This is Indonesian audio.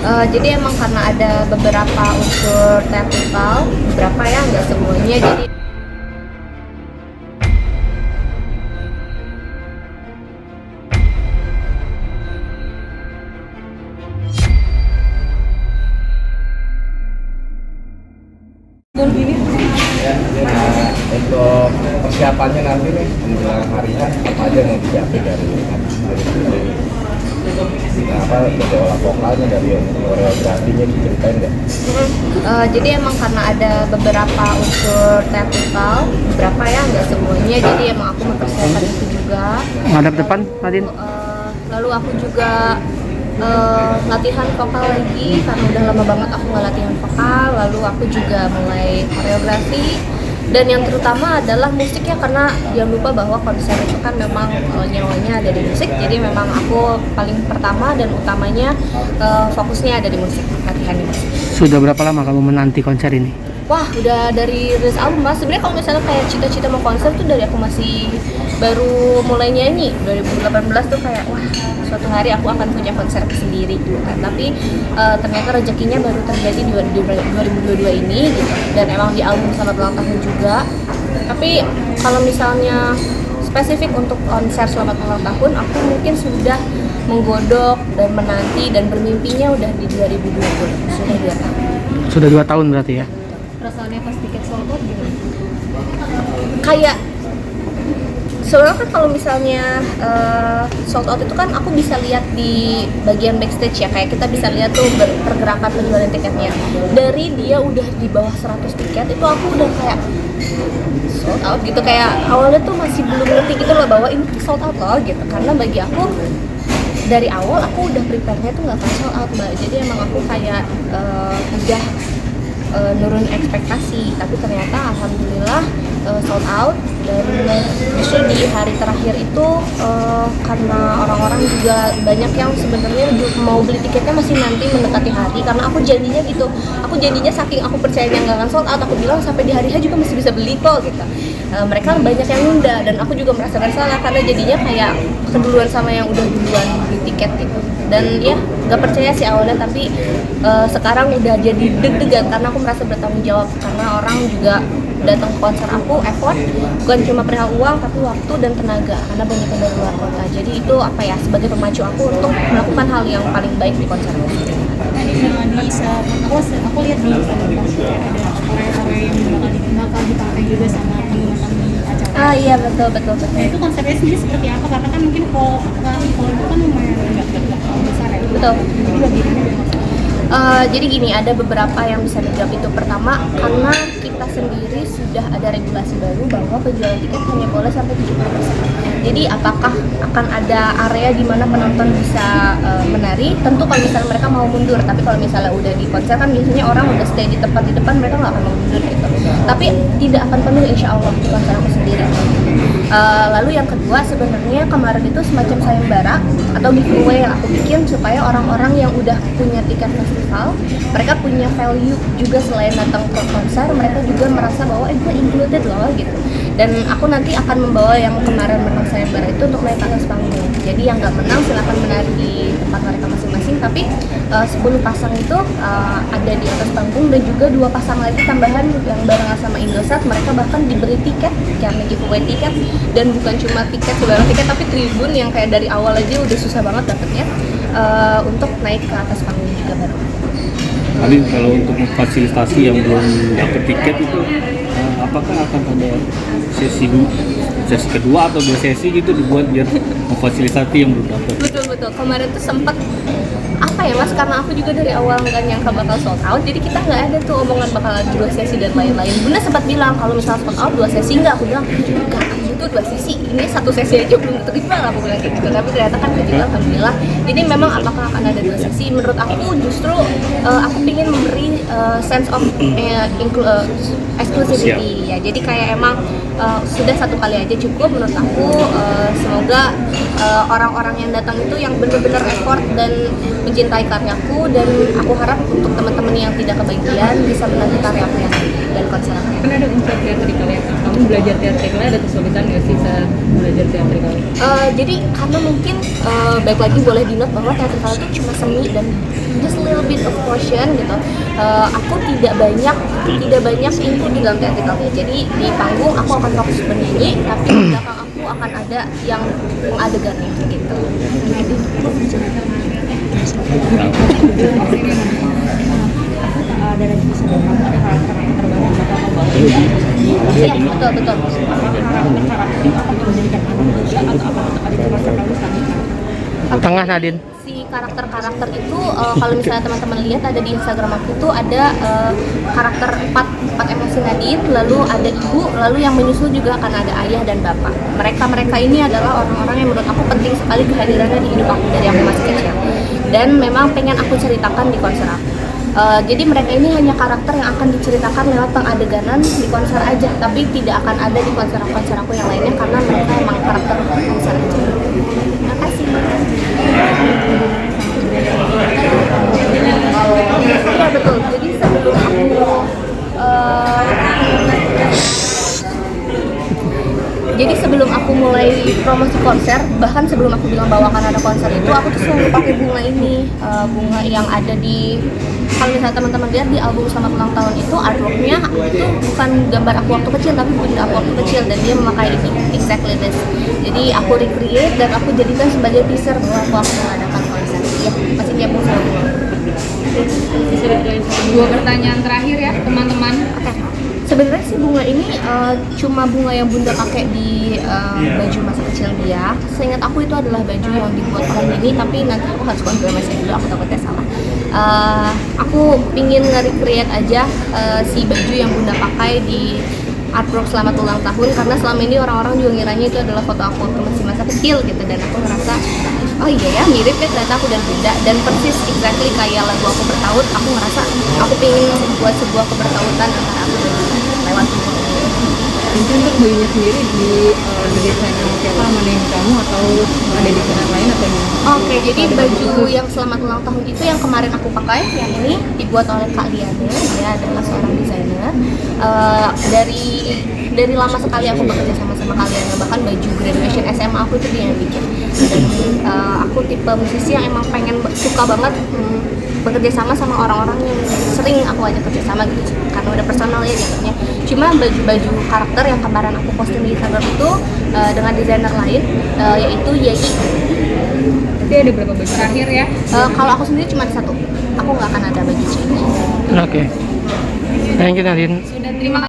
Jadi emang karena ada beberapa unsur teatrikal, beberapa ya, nggak semuanya. Jadi untuk persiapannya nanti nih menjelang hari H apa aja yang disiapin dari apa dari olah vokalnya, dari koreografinya diceritain nggak? Jadi emang karena ada beberapa unsur teatrikal, beberapa ya, nggak semuanya. Jadi emang aku mempersiapkan itu juga. Ngadap depan, Nadine. Lalu aku juga latihan vokal lagi karena udah lama banget aku nggak latihan vokal. Lalu aku juga mulai koreografi. Dan yang terutama adalah musiknya, karena jangan lupa bahwa konser itu kan memang nyawanya ada di musik. Jadi memang aku paling pertama dan utamanya fokusnya ada di musik, latihan di musik. Sudah berapa lama kamu menanti konser ini? Wah, udah dari rilis album Mas. Sebenarnya kalau misalnya kayak cita-cita mau konser tuh dari aku masih baru mulai nyanyi 2018 tuh kayak wah, suatu hari aku akan punya konser sendiri gitu kan. Tapi ternyata rezekinya baru terjadi di 2022 ini gitu. Dan emang di album selamat ulang tahun juga. Tapi kalau misalnya spesifik untuk konser selamat ulang tahun, aku mungkin sudah menggodok dan menanti dan bermimpinya udah di 2020. Sudah 2 tahun. Sudah 2 tahun berarti ya? Perasaannya pas tiket sold out gimana? Kayak sebenarnya kan kalau misalnya sold out itu kan aku bisa lihat di bagian backstage ya, kayak kita bisa lihat tuh pergerakan penjualan tiketnya. Dari dia udah di bawah 100 tiket itu aku udah kayak sold out gitu, kayak awalnya tuh masih belum ngerti gitu loh bahwa ini sold out loh gitu. Karena bagi aku dari awal aku udah prepare-nya tuh nggak akan sold out Mbak. Jadi emang aku kayak udah nurun ekspektasi, tapi ternyata alhamdulillah sold out. Dan justru di hari terakhir itu karena orang-orang juga banyak yang sebenarnya mau beli tiketnya masih nanti mendekati hari, karena aku janjinya gitu, aku janjinya saking aku percayanya nggak akan sold out, aku bilang sampai di hari H juga masih bisa beli kok gitu. Mereka banyak yang nunda dan aku juga merasa bersalah karena jadinya kayak keduluan sama yang udah duluan beli tiket gitu. Dan ya nggak percaya sih awalnya, tapi sekarang udah jadi deg-degan karena aku merasa bertanggung jawab, karena orang juga datang ke konser aku effort, bukan cuma perihal uang tapi waktu dan tenaga, karena banyak yang dari luar kota. Jadi itu apa ya, sebagai pemacu aku untuk melakukan hal yang paling baik di konser aku. Aku lihat di presentasi ada Korea yang bakal dipakai juga sama teman-teman di acara. Iya betul. Nah itu konsepnya sendiri seperti apa? Karena kan mungkin kalau itu kan lumayan nggak besar ya. Betul. Jadi bagaimana dengan jadi gini, ada beberapa yang bisa dijawab itu. Pertama, karena kita sendiri sudah ada regulasi baru bahwa penjualan tiket hanya boleh sampai 70%. Jadi apakah akan ada area di mana penonton bisa menari? Tentu kalau misalnya mereka mau mundur, tapi kalau misalnya udah di konser kan biasanya orang udah stay di tempat di depan, mereka nggak akan mau mundur gitu. Tapi tidak akan penuh insya Allah di konser aku sendiri. Lalu yang kedua, sebenarnya kemarin itu semacam sayembara atau giveaway yang aku bikin supaya orang-orang yang udah punya tiket festival, mereka punya value juga selain datang ke konser, mereka juga merasa bahwa gue included loh gitu. Dan aku nanti akan membawa yang kemarin menang sayembara itu untuk naik ke atas panggung. Jadi yang nggak menang silahkan menari di tempat mereka masing-masing, tapi 10 pasang itu ada di atas panggung, dan juga 2 pasang lagi tambahan yang barengan sama Indosat, mereka bahkan diberi tiket karena giveaway tiket. Dan bukan cuma tiket sebarang tiket, tapi tribun yang kayak dari awal aja udah susah banget dapetnya, untuk naik ke atas panggung juga baru. Tapi kalau untuk fasilitasi yang belum dapet tiket itu, apakah akan ada sesi kedua atau 2 sesi gitu dibuat biar memfasilitasi yang belum dapet? Betul. Kemarin tuh sempet apa ya Mas, karena aku juga dari awal nggak nyangka bakal sold out, jadi kita nggak ada tuh omongan bakal ada 2 sesi dan lain-lain. Bunda sempat bilang kalau misalnya sold out 2 sesi nggak, aku bilang enggak, itu 2 sesi, ini 1 sesi aja belum tentu gimana, aku bilang gitu. Tapi ternyata kan juga alhamdulillah. Jadi memang apakah akan ada 2 sesi? Menurut aku justru aku ingin memberi sense of exclusivity ya. Jadi kayak emang sudah 1 kali aja cukup menurut aku. Semoga orang-orang yang datang itu yang benar-benar effort dan mencintai karyaku, dan aku harap untuk teman-teman yang tidak kebagian bisa menanti karyaku yang dan konser aku. Kan ada unsur teatrikal ya, kamu belajar teatrikal ada kesulitan nggak sih saat belajar teatrikal? Jadi karena mungkin baik lagi boleh di note bahwa teatrikal itu cuma seni dan just a little bit of portion gitu. Aku tidak banyak input di dalam teatrikalnya. Jadi di panggung aku akan fokus bernyanyi, tapi di belakang aku akan ada yang adegannya gitu. Ada lagi bisa kamu ada karakter terbaru yang bakal kamu bawa Iya, betul. apa menjadikan anak muda atau apa untuk ada karakter bagus selanjutnya? Tengah Nadine. Si karakter-karakter itu kalau misalnya teman-teman lihat ada di Instagram aku itu ada karakter 4 emosi Nadine, lalu ada ibu, lalu yang menyusul juga akan ada ayah dan bapak. Mereka ini adalah orang-orang yang menurut aku penting sekali kehadirannya di hidup aku dari aku masih kecil. Dan memang pengen aku ceritakan di konser aku. Jadi mereka ini hanya karakter yang akan diceritakan lewat pengadeganan di konser aja, tapi tidak akan ada di konser-konser aku yang lainnya karena mereka emang karakter konser aja. Terima kasih. Iya betul. Jadi sebelum aku mulai promosi konser, bahkan sebelum aku bilang bahwa akan ada konser itu, aku tuh selalu pakai bunga ini, bunga yang ada di, kalau misalnya teman-teman lihat di album Selamat Ulang Tahun itu, artworknya itu bukan gambar aku waktu kecil, tapi bunda aku waktu kecil, dan dia memakai ini, exactly this. Jadi aku recreate dan aku jadikan sebagai teaser bahwa aku mengadakan konser. Iya, masih nyambung sama bunga. Bisa diceritain dua pertanyaan terakhir ya teman-teman. Oke. Sebenarnya sih bunga ini cuma bunga yang bunda pakai di baju masa kecil dia. Seingat aku itu adalah baju yang dibuat oleh ini, tapi nanti aku harus konfirmasi dulu, aku takutnya salah. Aku pingin nge-recreate aja si baju yang bunda pakai di artwork Selamat Ulang Tahun, karena selama ini orang-orang juga ngiranya itu adalah foto aku waktu masih masa kecil gitu, dan aku ngerasa oh iya ya mirip ya ternyata aku dan bunda, dan persis exactly kayak lagu Aku Bertaut. Aku ngerasa aku pingin buat sebuah kebertautan antara aku dan bunda lewat bunga. Mungkin untuk bayinya sendiri di desain sama siapa, sama dengan kamu atau ada desainer lain atau gimana? Oke, jadi baju yang Selamat Ulang Tahun itu yang kemarin aku pakai, yang ini dibuat oleh Kak Liane, dia adalah seorang desainer. Dari lama sekali aku bekerja sama Kak Liane, bahkan baju graduation SMA aku itu dia yang bikin. Dan aku tipe musisi yang emang suka banget bekerja sama orang-orang yang sering aku ajak kerja sama gitu, karena udah personal ya jadinya. Cuma baju-baju karakter yang kemarin aku posting di Instagram itu dengan desainer lain, yaitu Yei. Tapi ada berapa baju terakhir ya? Kalau aku sendiri cuma satu, aku nggak akan ada baju change. Oke. Thank you Nadine. Sudah terima kasih.